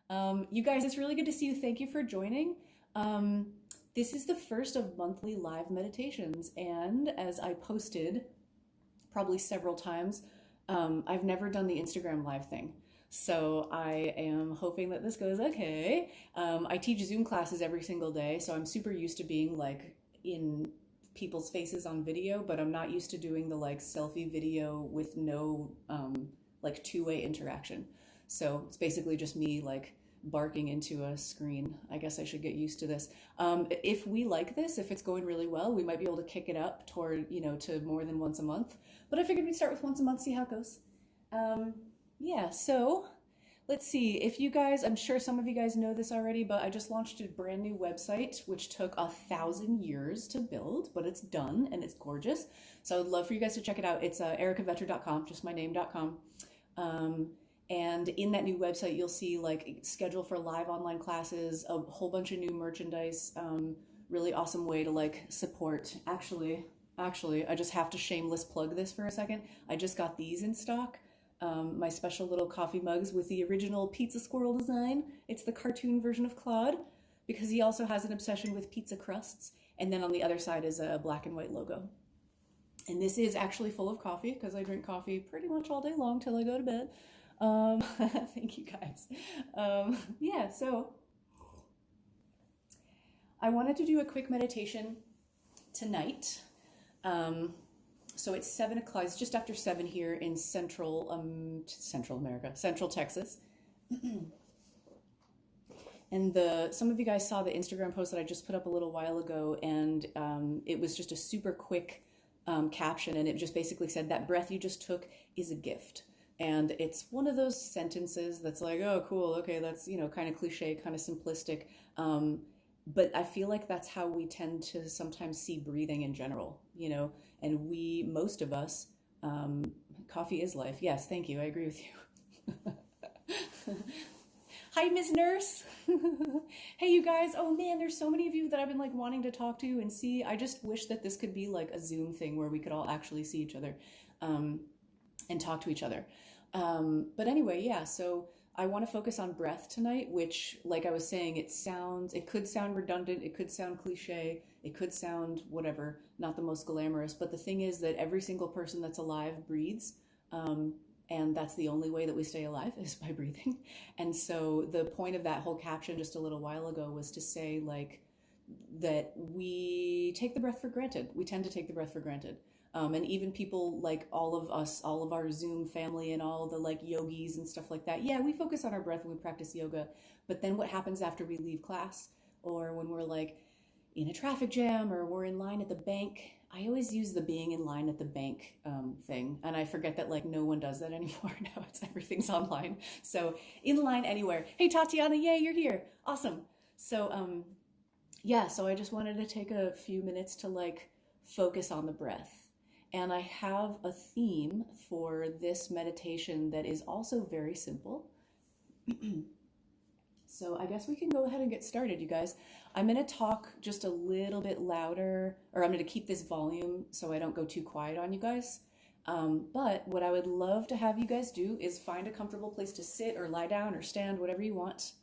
You guys, it's really good to see you. Thank you for joining. Um, this is the first of monthly live meditations, and as I posted probably several times, I've never done the Instagram live thing. So I am hoping that this goes okay. I teach Zoom classes every single day, so I'm super used to being like in people's faces on video, but I'm not used to doing the like selfie video with no like two-way interaction. So it's basically just me like barking into a screen. I guess I should get used to this. If we like this, if it's going really well, we might be able to kick it up toward, to more than once a month. But I figured we'd start with once a month, see how it goes. Um, yeah, so let's see. If you guys, I'm sure some of you guys know this already, but I just launched a brand new website, which took 1,000 years to build, but it's done and it's gorgeous. So I'd love for you guys to check it out. It's ericavetra.com, just my name.com. Um, and in that new website, you'll see like schedule for live online classes, a whole bunch of new merchandise, really awesome way to like support. Actually, I just have to shameless plug this for a second. I just got these in stock. My special little coffee mugs with the original pizza squirrel design. It's the cartoon version of Claude because he also has an obsession with pizza crusts. And then on the other side is a black and white logo. And this is actually full of coffee because I drink coffee pretty much all day long till I go to bed. Thank you guys. Yeah, so I wanted to do a quick meditation tonight. So it's 7 o'clock, it's just after 7 here in Central America, Central Texas. And some of you guys saw the Instagram post that I just put up a little while ago, and it was just a super quick caption, and it just basically said that breath you just took is a gift. And it's one of those sentences that's like, oh, cool, okay, that's, kind of cliche, kind of simplistic. But I feel like that's how we tend to sometimes see breathing in general, and most of us, coffee is life. Yes, thank you. I agree with you. Hi, Miss Nurse. Hey, you guys. Oh man, there's so many of you that I've been like wanting to talk to and see. I just wish that this could be like a Zoom thing where we could all actually see each other, and talk to each other. But anyway, yeah, so I want to focus on breath tonight, which, like I was saying, it could sound redundant, it could sound cliche, it could sound whatever, not the most glamorous, but the thing is that every single person that's alive breathes, and that's the only way that we stay alive is by breathing. And so the point of that whole caption just a little while ago was to say, like, that we take the breath for granted. We tend to take the breath for granted. And even people like all of us, all of our Zoom family and all the like yogis and stuff like that. Yeah, we focus on our breath when we practice yoga. But then what happens after we leave class or when we're like in a traffic jam or we're in line at the bank? I always use the being in line at the bank thing. And I forget that like no one does that anymore. Now everything's online. So in line anywhere. Hey, Tatiana, yay, you're here. Awesome. So yeah, so I just wanted to take a few minutes to like focus on the breath. And I have a theme for this meditation that is also very simple. So I guess we can go ahead and get started, you guys. I'm going to talk just a little bit louder, or I'm going to keep this volume so I don't go too quiet on you guys. But what I would love to have you guys do is find a comfortable place to sit or lie down or stand, whatever you want.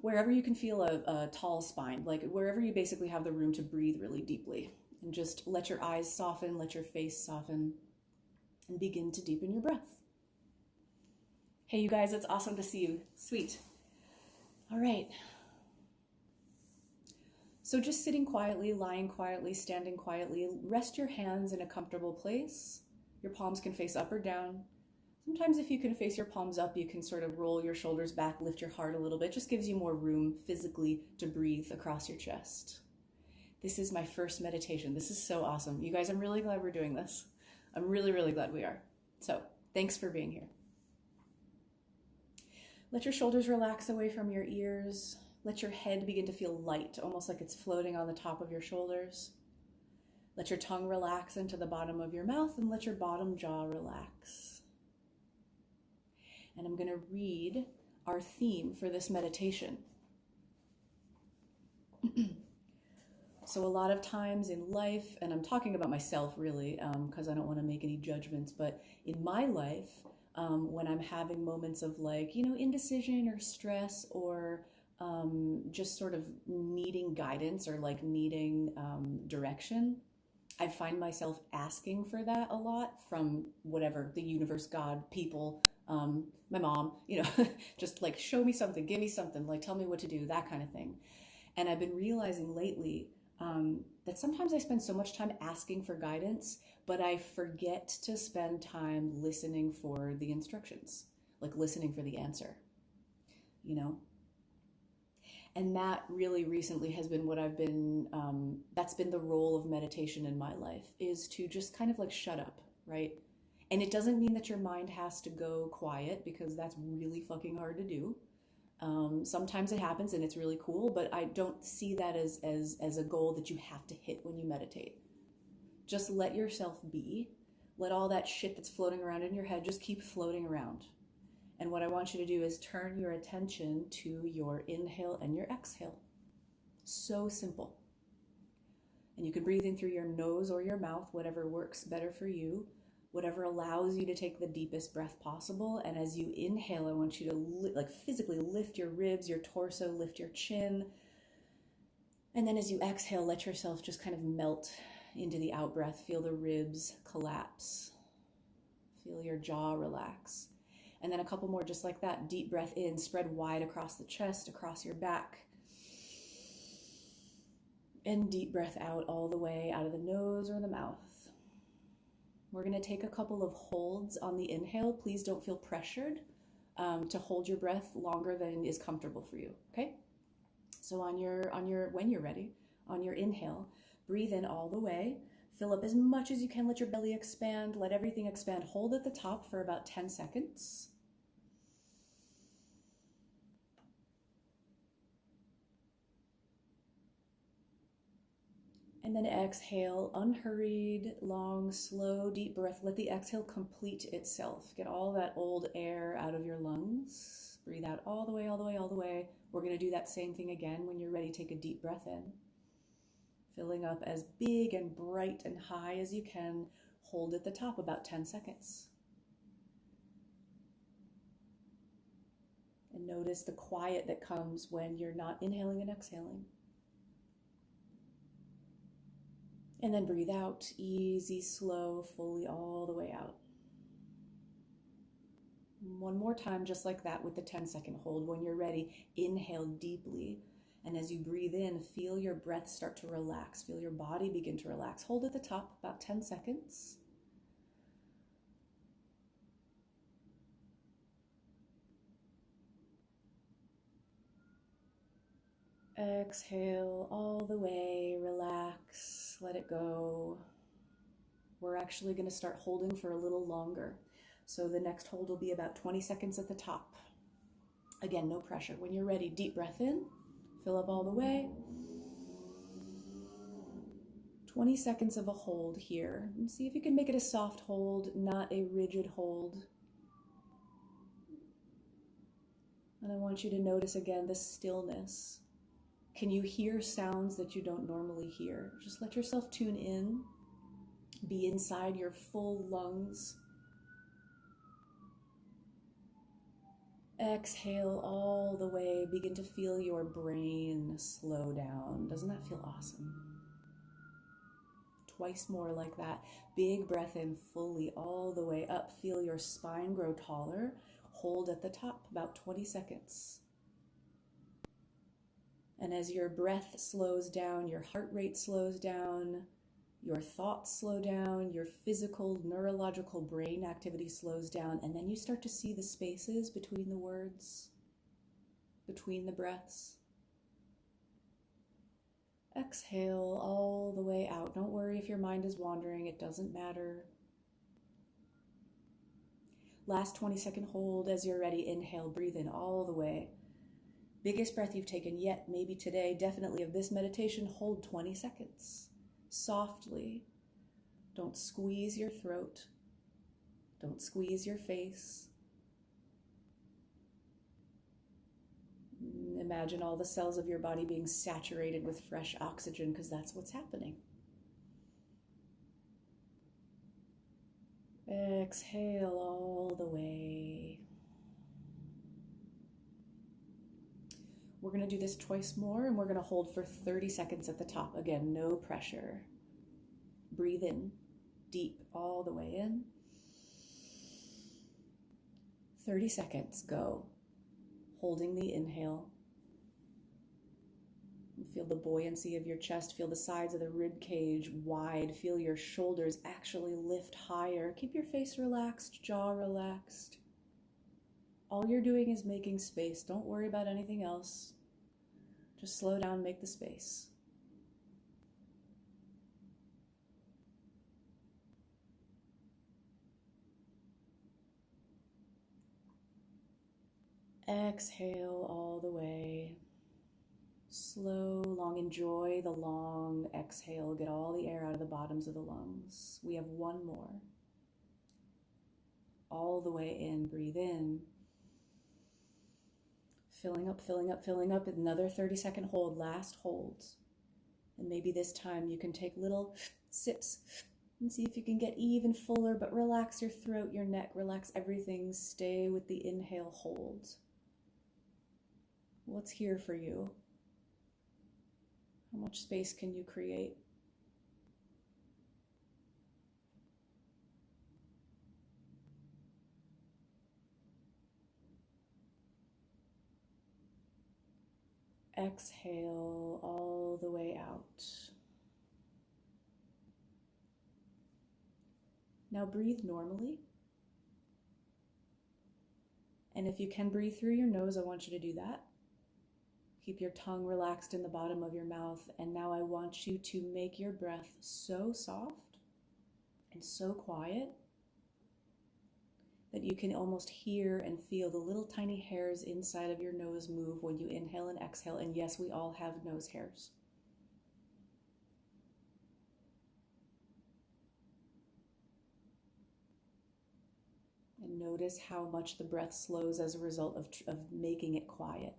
Wherever you can feel a tall spine, like wherever you basically have the room to breathe really deeply. And just let your eyes soften, let your face soften, and begin to deepen your breath. Hey, you guys, it's awesome to see you. Sweet. All right. So just sitting quietly, lying quietly, standing quietly, rest your hands in a comfortable place. Your palms can face up or down. Sometimes if you can face your palms up, you can sort of roll your shoulders back, lift your heart a little bit. Just gives you more room physically to breathe across your chest. This is my first meditation. This is so awesome. You guys, I'm really glad we're doing this. I'm really, really glad we are. So thanks for being here. Let your shoulders relax away from your ears. Let your head begin to feel light, almost like it's floating on the top of your shoulders. Let your tongue relax into the bottom of your mouth and let your bottom jaw relax. And I'm going to read our theme for this meditation. So a lot of times in life, and I'm talking about myself really, because I don't want to make any judgments, but in my life, when I'm having moments of like, indecision or stress or just sort of needing guidance or like needing direction, I find myself asking for that a lot from whatever, the universe, God, people, my mom, just like show me something, give me something, like tell me what to do, that kind of thing. And I've been realizing lately that sometimes I spend so much time asking for guidance, but I forget to spend time listening for the instructions, like listening for the answer, you know? And that really recently has been what I've been, that's been the role of meditation in my life, is to just kind of like shut up, right? And it doesn't mean that your mind has to go quiet, because that's really fucking hard to do. Sometimes it happens and it's really cool, but I don't see that as a goal that you have to hit when you meditate. Just let yourself be. Let all that shit that's floating around in your head just keep floating around. And what I want you to do is turn your attention to your inhale and your exhale. So simple. And you can breathe in through your nose or your mouth, whatever works better for you, whatever allows you to take the deepest breath possible. And as you inhale, I want you to physically lift your ribs, your torso, lift your chin. And then as you exhale, let yourself just kind of melt into the out breath. Feel the ribs collapse. Feel your jaw relax. And then a couple more just like that. Deep breath in, spread wide across the chest, across your back. And deep breath out all the way out of the nose or the mouth. We're going to take a couple of holds on the inhale. Please don't feel pressured to hold your breath longer than is comfortable for you, okay? So when you're ready, on your inhale, breathe in all the way. Fill up as much as you can. Let your belly expand. Let everything expand. Hold at the top for about 10 seconds. And then exhale, unhurried, long, slow, deep breath. Let the exhale complete itself. Get all that old air out of your lungs. Breathe out all the way, all the way, all the way. We're going to do that same thing again. When you're ready, take a deep breath in. Filling up as big and bright and high as you can. Hold at the top about 10 seconds. And notice the quiet that comes when you're not inhaling and exhaling. And then breathe out, easy, slow, fully all the way out. One more time, just like that with the 10-second hold. When you're ready, inhale deeply. And as you breathe in, feel your breath start to relax. Feel your body begin to relax. Hold at the top about 10 seconds. Exhale all the way, relax, let it go. We're actually going to start holding for a little longer. So the next hold will be about 20 seconds at the top. Again, no pressure. When you're ready, deep breath in, fill up all the way. 20 seconds of a hold here. And see if you can make it a soft hold, not a rigid hold. And I want you to notice again the stillness. Can you hear sounds that you don't normally hear? Just let yourself tune in. Be inside your full lungs. Exhale all the way. Begin to feel your brain slow down. Doesn't that feel awesome? Twice more like that. Big breath in fully all the way up. Feel your spine grow taller. Hold at the top about 20 seconds. And as your breath slows down, your heart rate slows down, your thoughts slow down, your physical, neurological brain activity slows down, and then you start to see the spaces between the words, between the breaths. Exhale all the way out. Don't worry if your mind is wandering, it doesn't matter. Last 20-second hold. As you're ready, inhale, breathe in all the way. Biggest breath you've taken yet, maybe today, definitely of this meditation. Hold 20 seconds. Softly. Don't squeeze your throat. Don't squeeze your face. Imagine all the cells of your body being saturated with fresh oxygen, because that's what's happening. Exhale all the way. We're going to do this twice more, and we're going to hold for 30 seconds at the top. Again, no pressure. Breathe in, deep, all the way in. 30 seconds, go. Holding the inhale. Feel the buoyancy of your chest. Feel the sides of the rib cage wide. Feel your shoulders actually lift higher. Keep your face relaxed, jaw relaxed. All you're doing is making space. Don't worry about anything else. Just slow down, make the space. Exhale all the way. Slow, long, enjoy the long exhale. Get all the air out of the bottoms of the lungs. We have one more. All the way in, breathe in. Filling up, filling up, filling up. Another 30-second hold, last hold. And maybe this time you can take little sips and see if you can get even fuller, but relax your throat, your neck, relax everything. Stay with the inhale, hold. What's here for you? How much space can you create? Exhale all the way out. Now breathe normally. And if you can breathe through your nose, I want you to do that. Keep your tongue relaxed in the bottom of your mouth. And now I want you to make your breath so soft and so quiet that you can almost hear and feel the little tiny hairs inside of your nose move when you inhale and exhale. And yes, we all have nose hairs. And notice how much the breath slows as a result of making it quiet.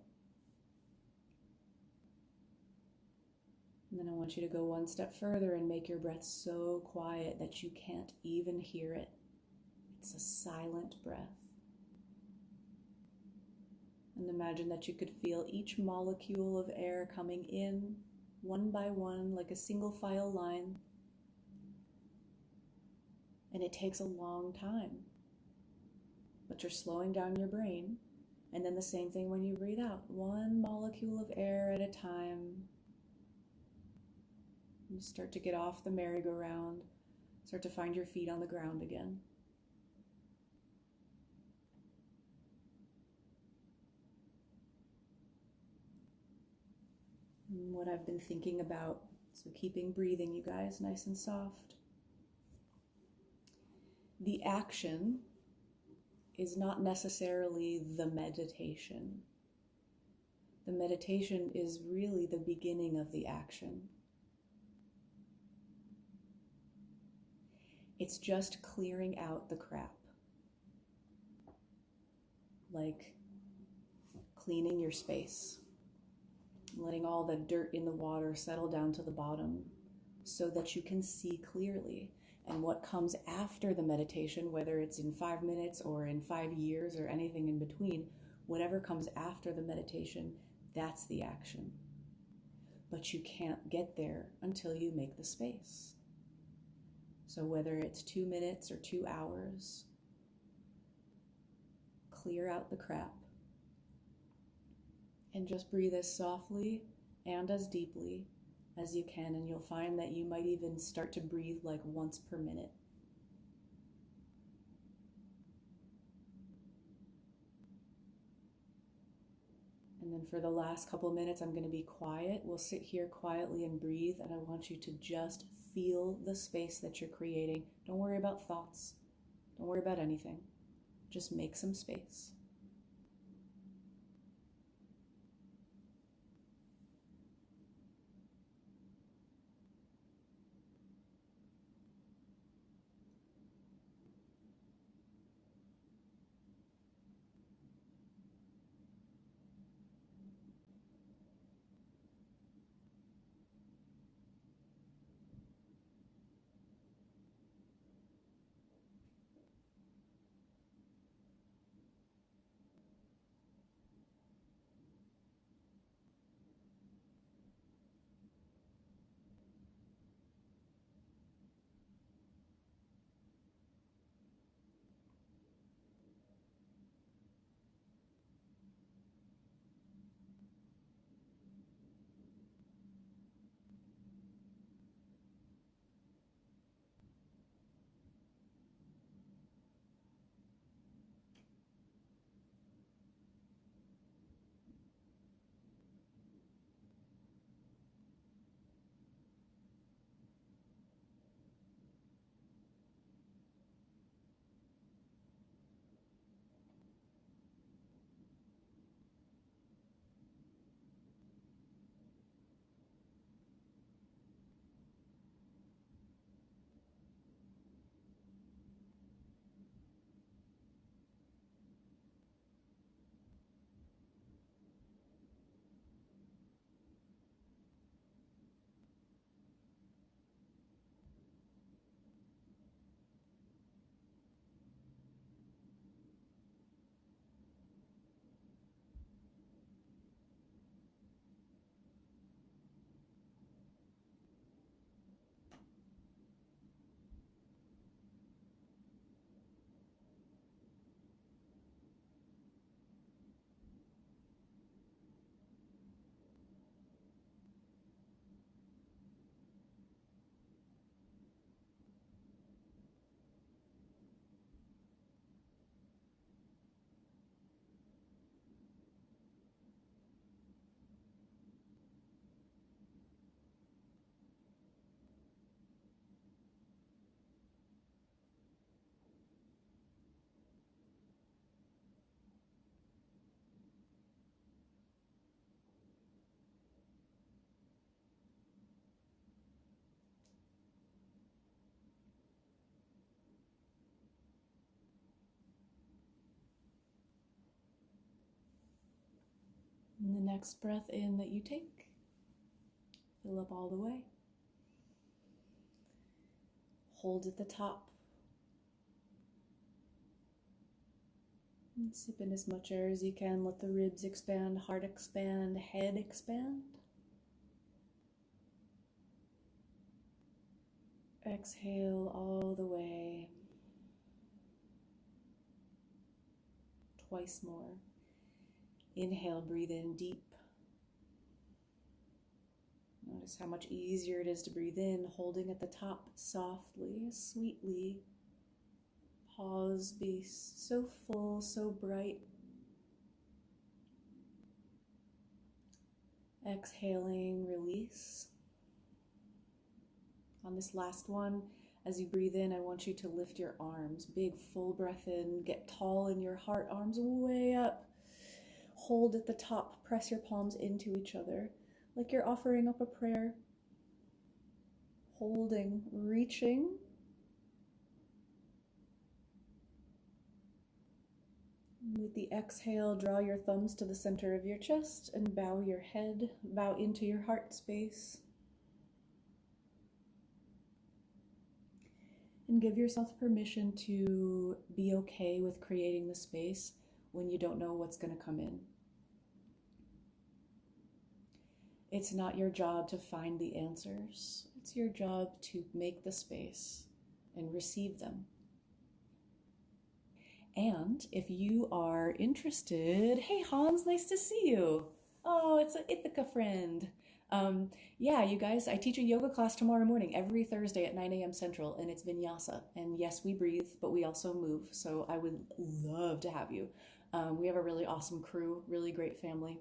And then I want you to go one step further and make your breath so quiet that you can't even hear it. It's a silent breath. And imagine that you could feel each molecule of air coming in one by one like a single file line. And it takes a long time. But you're slowing down your brain. And then the same thing when you breathe out. One molecule of air at a time. You start to get off the merry-go-round. Start to find your feet on the ground again. And what I've been thinking about, so keeping breathing, you guys, nice and soft. The action is not necessarily the meditation. The meditation is really the beginning of the action. It's just clearing out the crap. Like cleaning your space. Letting all the dirt in the water settle down to the bottom so that you can see clearly. And what comes after the meditation, whether it's in 5 minutes or in 5 years or anything in between, whatever comes after the meditation, that's the action. But you can't get there until you make the space. So whether it's 2 minutes or 2 hours, clear out the crap. And just breathe as softly and as deeply as you can, and you'll find that you might even start to breathe like once per minute. And then for the last couple of minutes, I'm going to be quiet. We'll sit here quietly and breathe, and I want you to just feel the space that you're creating. Don't worry about thoughts. Don't worry about anything. Just make some space. And the next breath in that you take, fill up all the way. Hold at the top. And sip in as much air as you can. Let the ribs expand, heart expand, head expand. Exhale all the way. Twice more. Inhale, breathe in deep. Notice how much easier it is to breathe in, holding at the top softly, sweetly. Pause, be so full, so bright. Exhaling, release. On this last one, as you breathe in, I want you to lift your arms. Big, full breath in. Get tall in your heart, arms way up. Hold at the top. Press your palms into each other, like you're offering up a prayer. Holding, reaching. With the exhale, draw your thumbs to the center of your chest and bow your head. Bow into your heart space. And give yourself permission to be okay with creating the space when you don't know what's going to come in. It's not your job to find the answers. It's your job to make the space and receive them. And if you are interested, hey Hans, nice to see you. Oh, it's an Ithaca friend. Yeah, you guys, I teach a yoga class tomorrow morning, every Thursday at 9 a.m. Central, and it's vinyasa. And yes, we breathe, but we also move. So I would love to have you. We have a really awesome crew, really great family.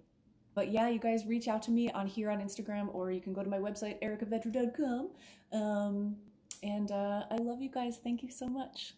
But yeah, you guys reach out to me here on Instagram, or you can go to my website, ericavetra.com. I love you guys. Thank you so much.